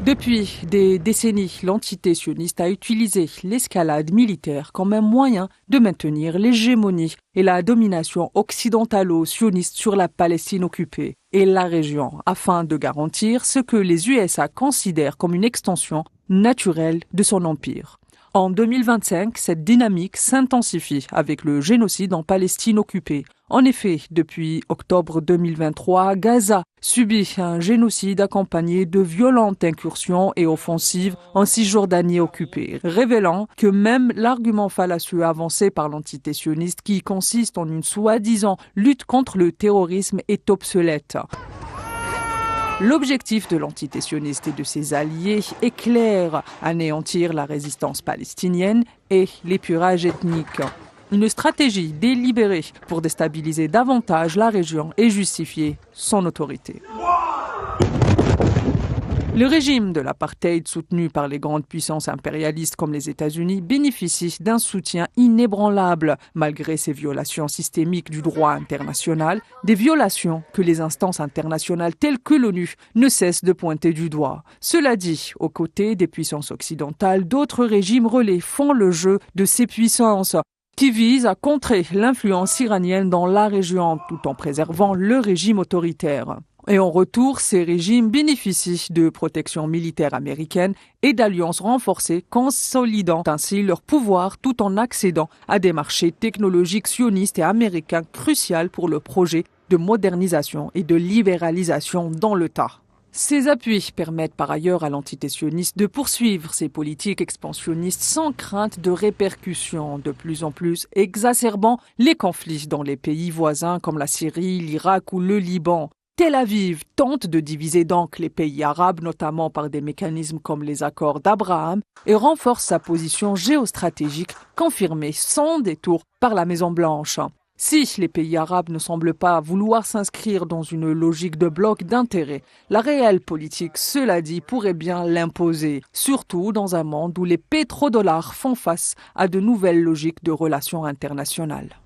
Depuis des décennies, l'entité sioniste a utilisé l'escalade militaire comme un moyen de maintenir l'hégémonie et la domination occidentalo-sioniste sur la Palestine occupée et la région, afin de garantir ce que les USA considèrent comme une extension naturelle de son empire. En 2025, cette dynamique s'intensifie avec le génocide en Palestine occupée. En effet, depuis octobre 2023, Gaza subit un génocide accompagné de violentes incursions et offensives en Cisjordanie occupée, révélant que même l'argument fallacieux avancé par l'entité sioniste qui consiste en une soi-disant lutte contre le terrorisme est obsolète. L'objectif de l'entité sioniste et de ses alliés est clair, anéantir la résistance palestinienne et l'épurage ethnique. Une stratégie délibérée pour déstabiliser davantage la région et justifier son autorité. Le régime de l'apartheid soutenu par les grandes puissances impérialistes comme les États-Unis bénéficie d'un soutien inébranlable malgré ses violations systémiques du droit international, des violations que les instances internationales telles que l'ONU ne cessent de pointer du doigt. Cela dit, aux côtés des puissances occidentales, d'autres régimes relais font le jeu de ces puissances qui visent à contrer l'influence iranienne dans la région tout en préservant le régime autoritaire. Et en retour, ces régimes bénéficient de protections militaires américaines et d'alliances renforcées, consolidant ainsi leur pouvoir tout en accédant à des marchés technologiques sionistes et américains cruciaux pour le projet de modernisation et de libéralisation dans l'État. Ces appuis permettent par ailleurs à l'entité sioniste de poursuivre ses politiques expansionnistes sans crainte de répercussions, de plus en plus exacerbant les conflits dans les pays voisins comme la Syrie, l'Irak ou le Liban. Tel Aviv tente de diviser donc les pays arabes, notamment par des mécanismes comme les accords d'Abraham, et renforce sa position géostratégique confirmée sans détour par la Maison-Blanche. Si les pays arabes ne semblent pas vouloir s'inscrire dans une logique de bloc d'intérêts, la réelle politique, cela dit, pourrait bien l'imposer, surtout dans un monde où les pétrodollars font face à de nouvelles logiques de relations internationales.